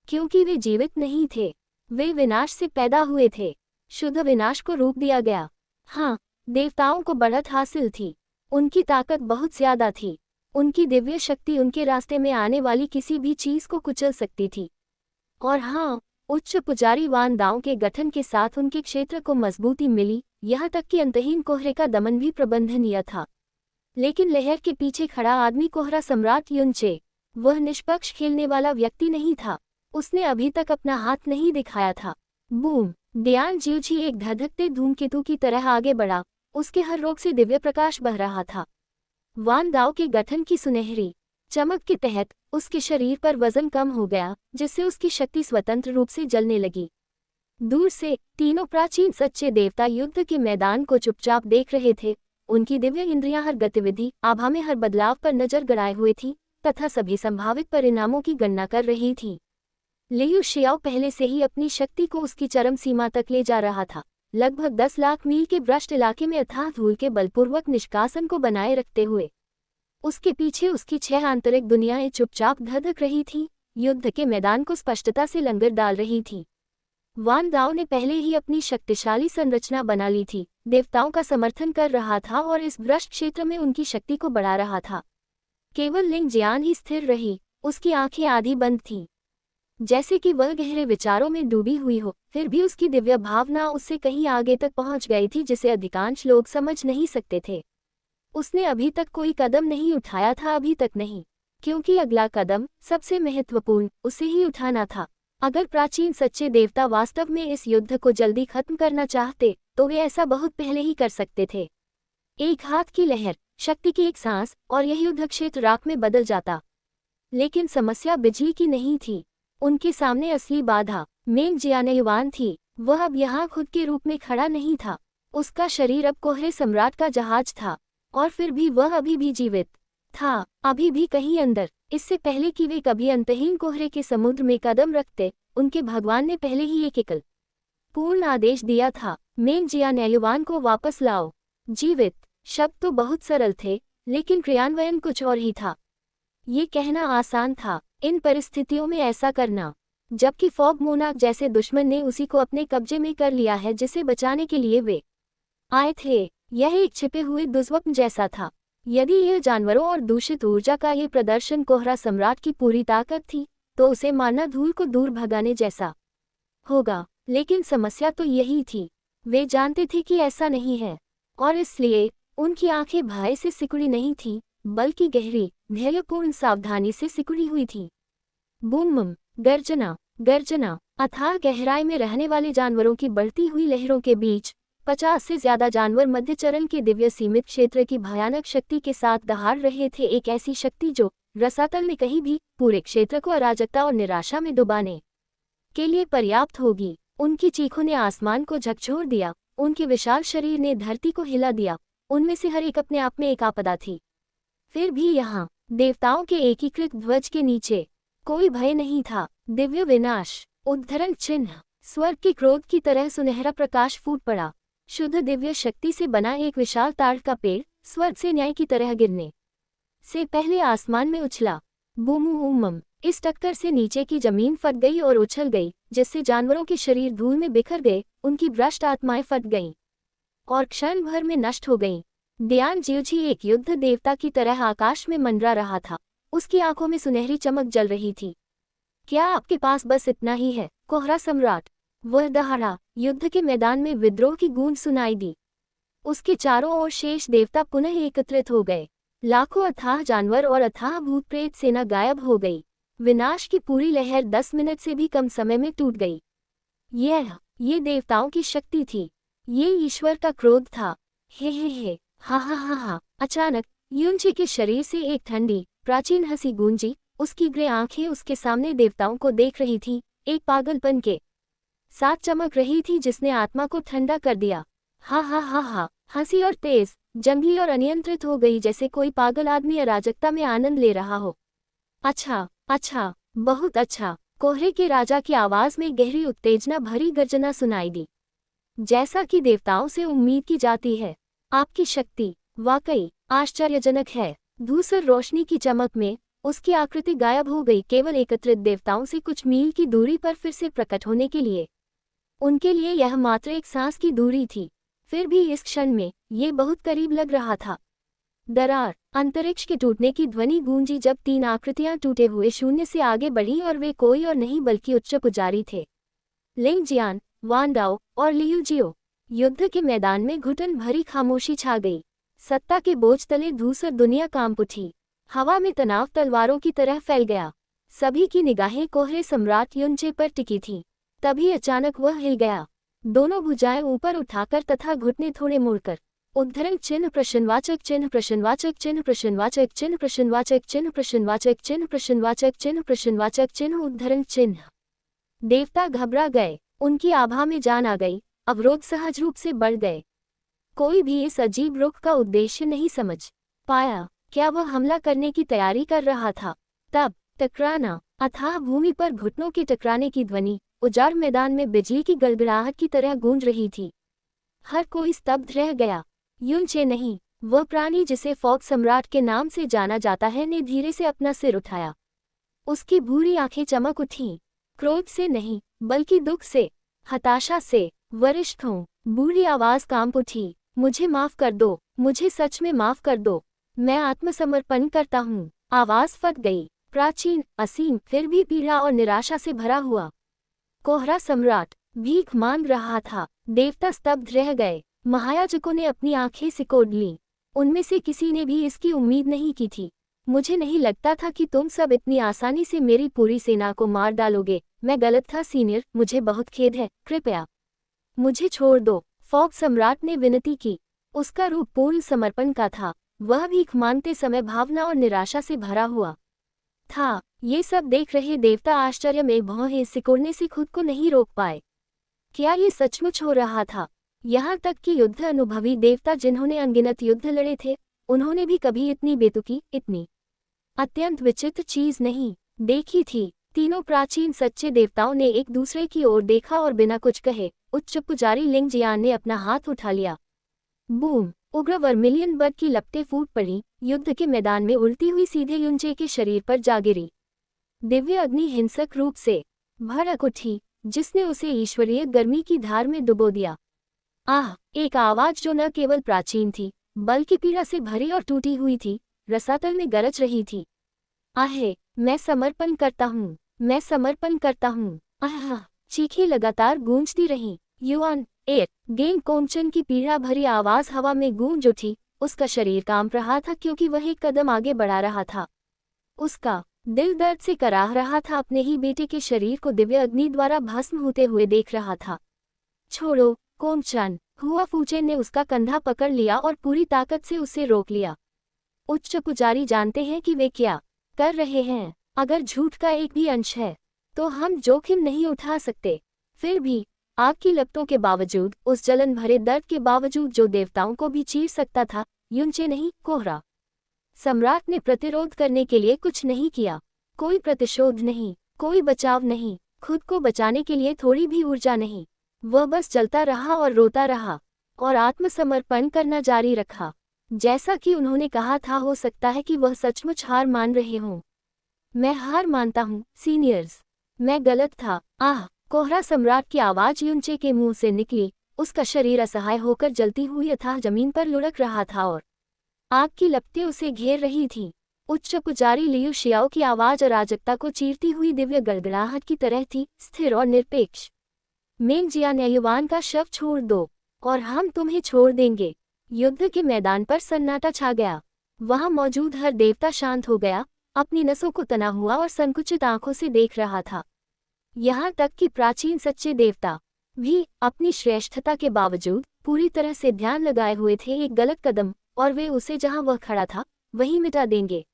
क्योंकि वे जीवित नहीं थे। वे विनाश से पैदा हुए थे, शुद्ध विनाश को रूप दिया गया। हाँ, देवताओं को बढ़त हासिल थी, उनकी ताकत बहुत ज्यादा थी। उनकी दिव्य शक्ति उनके रास्ते में आने वाली किसी भी चीज को कुचल सकती थी। और हाँ, उच्च पुजारी वानदाओं के गठन के साथ उनके क्षेत्र को मजबूती मिली, यहाँ तक कि अंतहीन कोहरे का दमन भी प्रबंधनीय था। लेकिन लहर के पीछे खड़ा आदमी कोहरा सम्राट युनचे, वह निष्पक्ष खेलने वाला व्यक्ति नहीं था। उसने अभी तक अपना हाथ नहीं दिखाया था। बूम! दियान जियोजी एक धधकते धूमकेतु की तरह आगे बढ़ा, उसके हर रोग से दिव्य प्रकाश बह रहा था। वान दाओ के गठन की सुनहरी चमक के तहत उसके शरीर पर वजन कम हो गया, जिससे उसकी शक्ति स्वतंत्र रूप से जलने लगी। दूर से तीनों प्राचीन सच्चे देवता युद्ध के मैदान को चुपचाप देख रहे थे। उनकी दिव्य इंद्रियां हर गतिविधि, आभा में हर बदलाव पर नजर गड़ाए हुए थी तथा सभी संभावित परिणामों की गणना कर रही थी। लियू शियाओ पहले से ही अपनी शक्ति को उसकी चरम सीमा तक ले जा रहा था। लगभग 10 लाख मील के भ्रष्ट इलाके में अथाह धूल के बलपूर्वक निष्कासन को बनाए रखते हुए उसके पीछे उसकी 6 आंतरिक दुनियाएं चुपचाप धधक रही थीं, युद्ध के मैदान को स्पष्टता से लंगर डाल रही थी। वान दाओ ने पहले ही अपनी शक्तिशाली संरचना बना ली थी, देवताओं का समर्थन कर रहा था और इस भ्रष्ट क्षेत्र में उनकी शक्ति को बढ़ा रहा था। केवल लिंग जियान ही स्थिर रही, उसकी आंखें आधी बंद थीं, जैसे कि वह गहरे विचारों में डूबी हुई हो। फिर भी उसकी दिव्य भावना उससे कहीं आगे तक पहुंच गई थी, जिसे अधिकांश लोग समझ नहीं सकते थे। उसने अभी तक कोई कदम नहीं उठाया था, अभी तक नहीं, क्योंकि अगला कदम, सबसे महत्वपूर्ण, उसे ही उठाना था। अगर प्राचीन सच्चे देवता वास्तव में इस युद्ध को जल्दी खत्म करना चाहते, तो वे ऐसा बहुत पहले ही कर सकते थे। एक हाथ की लहर, शक्ति की एक सांस, और यह युद्ध क्षेत्र राख में बदल जाता। लेकिन समस्या बिजली की नहीं थी। उनके सामने असली बाधा मेंग जियानेयुआन थी। वह अब यहाँ खुद के रूप में खड़ा नहीं था। उसका शरीर अब कोहरे सम्राट का जहाज था, और फिर भी वह अभी भी जीवित था, अभी भी कहीं अंदर। इससे पहले कि वे कभी अंतहीन कोहरे के समुद्र में कदम रखते, उनके भगवान ने पहले ही एक एकल पूर्ण आदेश दिया था, मेंग जियानेयुआन को वापस लाओ। जीवित शब्द तो बहुत सरल थे, लेकिन क्रियान्वयन कुछ और ही था। ये कहना आसान था, इन परिस्थितियों में ऐसा करना, जबकि फॉग मोनाक जैसे दुश्मन ने उसी को अपने कब्जे में कर लिया है जिसे बचाने के लिए वे आए थे। यह एक छिपे हुए दुस्वप्न जैसा था। यदि यह जानवरों और दूषित ऊर्जा का ये प्रदर्शन कोहरा सम्राट की पूरी ताकत थी, तो उसे मारना धूल को दूर भगाने जैसा होगा। लेकिन समस्या तो यही थी, वे जानते थे कि ऐसा नहीं है, और इसलिए उनकी आंखें भय से सिकुड़ी नहीं थीं, बल्कि गहरी, धैर्यपूर्ण सावधानी से सिकुड़ी हुई थी। बूम! गर्जना, गर्जना! अथाह गहराई में रहने वाले जानवरों की बढ़ती हुई लहरों के बीच 50 से ज्यादा जानवर मध्यचरण के दिव्य सीमित क्षेत्र की भयानक शक्ति के साथ दहाड़ रहे थे। एक ऐसी शक्ति जो रसातल में कहीं भी पूरे क्षेत्र को अराजकता और निराशा में डुबाने के लिए पर्याप्त होगी। उनकी चीखों ने आसमान को झकझोर दिया, उनके विशाल शरीर ने धरती को हिला दिया। उनमें से हर एक अपने आप में एक आपदा थी। फिर भी यहाँ देवताओं के एकीकृत ध्वज के नीचे कोई भय नहीं था। दिव्य विनाश, उद्धरण चिन्ह, स्वर्ग के क्रोध की तरह सुनहरा प्रकाश फूट पड़ा। शुद्ध दिव्य शक्ति से बना एक विशाल ताड़ का पेड़ स्वर्ग से न्याय की तरह गिरने से पहले आसमान में उछला। बूम! इस टक्कर से नीचे की जमीन फट गई और उछल गई, जिससे जानवरों के शरीर धूल में बिखर गए, उनकी भ्रष्ट आत्माएं फट गईं और क्षण भर में नष्ट हो गईं। दियान जियोजी एक युद्ध देवता की तरह आकाश में मंडरा रहा था। उसकी आंखों में सुनहरी चमक जल रही थी। क्या आपके पास बस इतना ही है, कोहरा सम्राट? वह दहाड़ा। युद्ध के मैदान में विद्रोह की गूंज सुनाई दी। उसके चारों ओर शेष देवता पुनः एकत्रित हो गए। लाखों अथाह जानवर और अथाह भूत प्रेत सेना गायब हो गई। विनाश की पूरी लहर 10 मिनट से भी कम समय में टूट गई। ये देवताओं की शक्ति थी। ये ईश्वर का क्रोध था। हे, हा। अचानक युनची के शरीर से एक ठंडी, प्राचीन हंसी गूंजी। उसकी ग्रे आंखें उसके सामने देवताओं को देख रही थीं, एक पागलपन के साथ चमक रही थी जिसने आत्मा को ठंडा कर दिया। हा। हंसी और तेज, जंगली और अनियंत्रित हो गई, जैसे कोई पागल आदमी अराजकता में आनंद ले रहा हो। अच्छा, बहुत अच्छा। कोहरे के राजा की आवाज में गहरी उत्तेजना भरी गर्जना सुनाई दी, जैसा कि देवताओं से उम्मीद की जाती है। आपकी शक्ति वाकई आश्चर्यजनक है। धूसर रोशनी की चमक में उसकी आकृति गायब हो गई, केवल एकत्रित देवताओं से कुछ मील की दूरी पर फिर से प्रकट होने के लिए। उनके लिए यह मात्र एक सांस की दूरी थी। फिर भी इस क्षण में ये बहुत करीब लग रहा था। दरार, अंतरिक्ष के टूटने की ध्वनि गूंजी जब 3 आकृतियां टूटे हुए शून्य से आगे बढ़ीं, और वे कोई और नहीं बल्कि उच्च पुजारी थे, लिंग जियान, वान दाओ और लियू जियो। युद्ध के मैदान में घुटन भरी खामोशी छा गई। सत्ता के बोझ तले धूसर दुनिया कांप उठी। हवा में तनाव तलवारों की तरह फैल गया। सभी की निगाहें कोहरे सम्राट युनचे पर टिकी थीं। तभी अचानक वह हिल गया, दोनों भुजाएं ऊपर उठाकर तथा घुटने थोड़े मोड़कर। उद्धरण चिन्ह प्रश्नवाचक चिन्ह प्रश्नवाचक चिन्ह प्रश्नवाचक चिन्ह प्रश्नवाचक चिन्ह प्रश्नवाचक चिन्ह प्रश्नवाचक चिन्ह प्रश्नवाचक चिन्ह उद्धरण चिन्ह। देवता घबरा गए, उनकी आभा में जान आ गई, अवरोध सहज रूप से बढ़ गए। कोई भी इस अजीब रुख का उद्देश्य नहीं समझ पाया। क्या वह हमला करने की तैयारी कर रहा था? तब टकराना, अथाह भूमि पर घुटनों के टकराने की ध्वनि उजाड़ मैदान में बिजली की गड़गड़ाहट की तरह गूंज रही थी। हर कोई स्तब्ध रह गया। युनचे नहीं, वह प्राणी जिसे फॉग सम्राट के नाम से जाना जाता है ने धीरे से अपना सिर उठाया। उसकी भूरी आंखें चमक उठीं, क्रोध से नहीं बल्कि दुख से, हताशा से। वरिष्ठों, बूढ़ी आवाज कांप उठी, मुझे माफ कर दो, मुझे सच में माफ कर दो, मैं आत्मसमर्पण करता हूँ। आवाज फट गई, प्राचीन, असीम, फिर भी पीड़ा और निराशा से भरा हुआ। कोहरा सम्राट भीख मांग रहा था। देवता स्तब्ध रह गए। महायाजकों ने अपनी आंखें सिकोड़ लीं। उनमें से किसी ने भी इसकी उम्मीद नहीं की थी। मुझे नहीं लगता था कि तुम सब इतनी आसानी से मेरी पूरी सेना को मार डालोगे। मैं गलत था सीनियर, मुझे बहुत खेद है, कृपया मुझे छोड़ दो। फॉग सम्राट ने विनती की। उसका रूप पूर्ण समर्पण का था। वह भीख मांगते समय भावना और निराशा से भरा हुआ था। ये सब देख रहे देवता आश्चर्य में भौं सिकोड़ने से खुद को नहीं रोक पाए। क्या ये सचमुच हो रहा था? यहाँ तक कि युद्ध अनुभवी देवता जिन्होंने अनगिनत युद्ध लड़े थे, उन्होंने भी कभी इतनी बेतुकी, इतनी अत्यंत विचित्र चीज नहीं देखी थी। तीनों प्राचीन सच्चे देवताओं ने एक दूसरे की ओर देखा और बिना कुछ कहे उच्च पुजारी लिंगजियान ने अपना हाथ उठा लिया। बूम! उग्र वर्मिलियन बर्ग की लपटें फूट पड़ी, युद्ध के मैदान में उड़ती हुई सीधे युनचे के शरीर पर जा गिरी। दिव्य अग्नि हिंसक रूप से भड़क उठी, जिसने उसे ईश्वरीय गर्मी की धार में डुबो दिया। आह! एक आवाज जो न केवल प्राचीन थी, बल्कि पीड़ा से भरी और टूटी हुई थी, रसातल में गरज रही थी। आहे! मैं समर्पण करता हूँ, मैं समर्पण करता हूँ। आह! चीखें लगातार गूंजती रहीं। युआन एट गेंग कोमचन की पीड़ा भरी आवाज हवा में गूंज उठी। उसका शरीर कांप रहा था क्योंकि वह एक कदम आगे बढ़ा रहा था। उसका दिल दर्द से कराह रहा था, अपने ही बेटे के शरीर को दिव्य अग्नि द्वारा भस्म होते हुए देख रहा था। छोड़ो कोमचन! हुआ फूचेन ने उसका कंधा पकड़ लिया और पूरी ताकत से उसे रोक लिया। उच्च पुजारी जानते हैं कि वे क्या कर रहे हैं। अगर झूठ का एक भी अंश है तो हम जोखिम नहीं उठा सकते। फिर भी आग की लपटों के बावजूद, उस जलन भरे दर्द के बावजूद जो देवताओं को भी चीर सकता था, युनचे नहीं, कोहरा सम्राट ने प्रतिरोध करने के लिए कुछ नहीं किया। कोई प्रतिशोध नहीं, कोई बचाव नहीं, खुद को बचाने के लिए थोड़ी भी ऊर्जा नहीं। वह बस चलता रहा और रोता रहा और आत्मसमर्पण करना जारी रखा। जैसा कि उन्होंने कहा था, हो सकता है कि वह सचमुच हार मान रहे हों। मैं हार मानता हूँ सीनियर्स, मैं गलत था। आह! कोहरा सम्राट की आवाज युनचे के मुंह से निकली। उसका शरीर असहाय होकर जलती हुई अथाह जमीन पर लुढ़क रहा था और आग की लपटें उसे घेर रही थीं। उच्च पुजारी लियू शियाओ की आवाज अराजकता को चीरती हुई दिव्य गड़गड़ाहट की तरह थी, स्थिर और निरपेक्ष। मेंगजियान, युवान का शव छोड़ दो और हम तुम्हें छोड़ देंगे। युद्ध के मैदान पर सन्नाटा छा गया। वहां मौजूद हर देवता शांत हो गया, अपनी नसों को तना हुआ और संकुचित आंखों से देख रहा था। यहाँ तक कि प्राचीन सच्चे देवता भी अपनी श्रेष्ठता के बावजूद पूरी तरह से ध्यान लगाए हुए थे। एक गलत कदम और वे उसे जहां वह खड़ा था वहीं मिटा देंगे।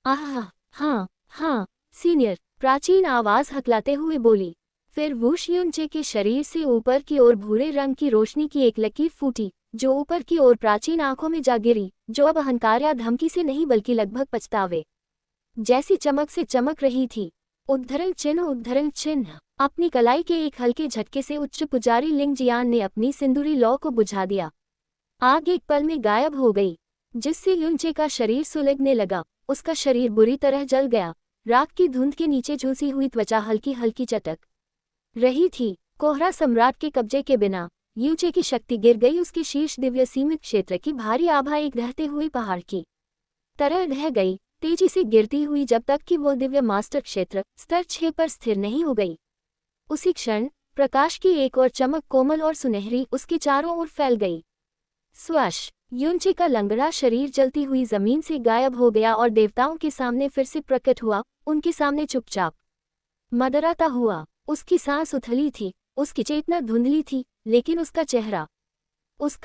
आह! हाँ हाँ सीनियर, प्राचीन आवाज हकलाते हुए बोली। फिर वूश युनचे के शरीर से ऊपर की ओर भूरे रंग की रोशनी की एक लकीर फूटी, जो ऊपर की ओर प्राचीन आंखों में जा गिरी, जो अब अहंकार या धमकी से नहीं बल्कि लगभग पछतावे जैसी चमक से चमक रही थी। उद्धरण चिन्ह, उद्धरण चिन्ह। अपनी कलाई के एक हल्के झटके से उच्च पुजारी लिंगजियान ने अपनी सिंदूरी लौ को बुझा दिया। आग एक पल में गायब हो गई, जिससे युनचे का शरीर सुलगने लगा। उसका शरीर बुरी तरह जल गया। राख की धुंध के नीचे झुलसी हुई त्वचा हल्की हल्की चटक रही थी। कोहरा सम्राट के कब्जे के बिना युनचे की शक्ति गिर गई। उसके शीर्ष दिव्य सीमित क्षेत्र की भारी आभा एक ढहते हुए पहाड़ की तरह ढह गई, तेजी से गिरती हुई, जब तक कि वो दिव्य मास्टर क्षेत्र स्तर 6 पर स्थिर नहीं हो गई। उसी क्षण प्रकाश की एक और चमक कोमल और सुनहरी उसके चारों ओर फैल गई। स्वश! युनचे का लंगड़ा शरीर जलती हुई जमीन से गायब हो गया और देवताओं के सामने फिर से प्रकट हुआ, उनके सामने चुपचाप मदराता हुआ। उसकी सांस उथली थी, उसकी चेतना धुंधली थी, लेकिन उसका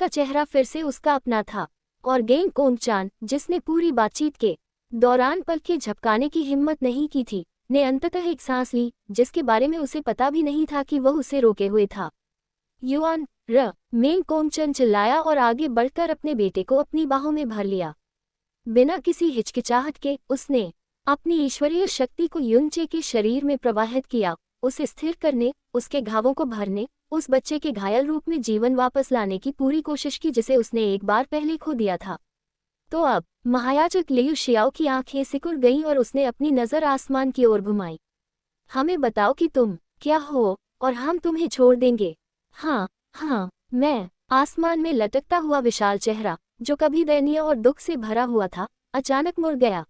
चेहरा फिर से उसका अपना था। और गेंग कोंगचान, जिसने पूरी बातचीत के दौरान पलकें झपकाने की हिम्मत नहीं की थी, ने अंततः एक सांस ली, जिसके बारे में उसे पता भी नहीं था कि वह उसे रोके हुए था। युआन र मेंग कोंगचन चिल्लाया और आगे बढ़कर अपने बेटे को अपनी बाहों में भर लिया। बिना किसी हिचकिचाहट के उसने अपनी ईश्वरीय शक्ति को युनचे के शरीर में प्रवाहित किया, उसे स्थिर करने, उसके घावों को भरने, उस बच्चे के घायल रूप में जीवन वापस लाने की पूरी कोशिश की जिसे उसने एक बार पहले खो दिया था। तो अब महायाजक लियू शियाओ की आंखें सिकुड़ गईं और उसने अपनी नज़र आसमान की ओर घुमाई। हमें बताओ कि तुम क्या हो और हम तुम्हें छोड़ देंगे। हाँ हाँ, मैं। आसमान में लटकता हुआ विशाल चेहरा, जो कभी दयनीय और दुख से भरा हुआ था, अचानक मुड़ गया।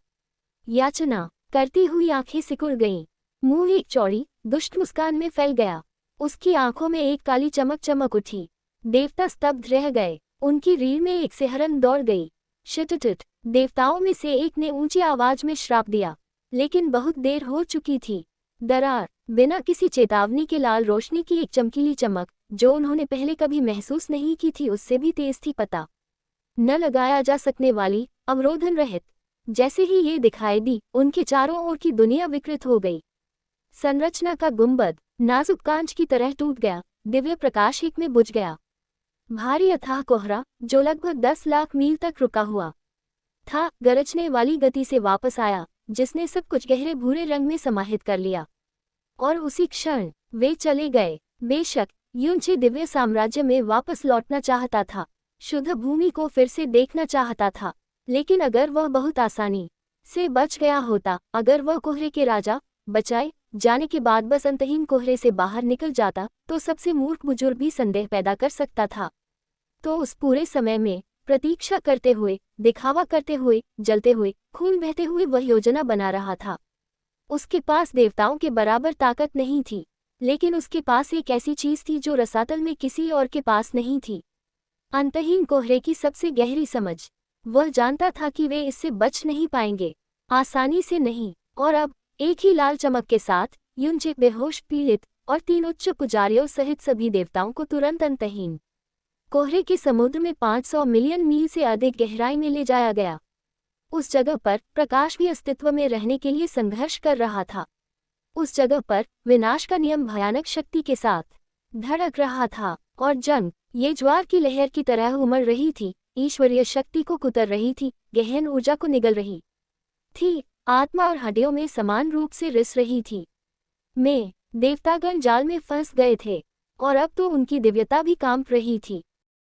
याचना करती हुई आंखें सिकुड़ गईं, मुंह एक चौड़ी दुष्ट मुस्कान में फैल गया। उसकी आंखों में एक काली चमक चमक उठी। देवता स्तब्ध रह गए, उनकी रीढ़ में एक सिहरन दौड़ गई। शिटटिट, देवताओं में से एक ने ऊंची आवाज में श्राप दिया, लेकिन बहुत देर हो चुकी थी। दरार, बिना किसी चेतावनी के लाल रोशनी की एक चमकीली चमक, जो उन्होंने पहले कभी महसूस नहीं की थी, उससे भी तेज थी, पता न लगाया जा सकने वाली, अवरोधन रहित। जैसे ही ये दिखाई दी, उनके चारों ओर की दुनिया विकृत हो गई। संरचना का गुंबद नाजुक कांच की तरह टूट गया, दिव्य प्रकाश एक में बुझ गया। भारी अथाह कोहरा, जो लगभग 10 लाख मील तक रुका हुआ था, गरजने वाली गति से वापस आया, जिसने सब कुछ गहरे भूरे रंग में समाहित कर लिया। और उसी क्षण वे चले गए। बेशक युनचे दिव्य साम्राज्य में वापस लौटना चाहता था, शुद्ध भूमि को फिर से देखना चाहता था, लेकिन अगर वह बहुत आसानी से बच गया होता, अगर वह कोहरे के राजा बचाए जाने के बाद बस अंतहीन कोहरे से बाहर निकल जाता, तो सबसे मूर्ख बुजुर्ग भी संदेह पैदा कर सकता था। तो उस पूरे समय में प्रतीक्षा करते हुए, दिखावा करते हुए, जलते हुए, खून बहते हुए वह योजना बना रहा था। उसके पास देवताओं के बराबर ताकत नहीं थी, लेकिन उसके पास एक ऐसी चीज थी जो रसातल में किसी और के पास नहीं थी। अंतहीन कोहरे की सबसे गहरी समझ। वह जानता था कि वे इससे बच नहीं पाएंगे, आसानी से नहीं। और अब एक ही लाल चमक के साथ युनचे बेहोश, पीड़ित और 3 उच्च पुजारियों सहित सभी देवताओं को तुरंत अंतहीन कोहरे के समुद्र में 500 मिलियन मील से अधिक गहराई में ले जाया गया। उस जगह पर प्रकाश भी अस्तित्व में रहने के लिए संघर्ष कर रहा था। उस जगह पर विनाश का नियम भयानक शक्ति के साथ धड़क रहा था, और जंग ये ज्वार की लहर की तरह उमड़ रही थी, ईश्वरीय शक्ति को कुतर रही थी, गहन ऊर्जा को निगल रही थी, आत्मा और हड्डियों में समान रूप से रिस रही थी। देवतागण जाल में फंस गए थे, और अब तो उनकी दिव्यता भी कांप रही थी।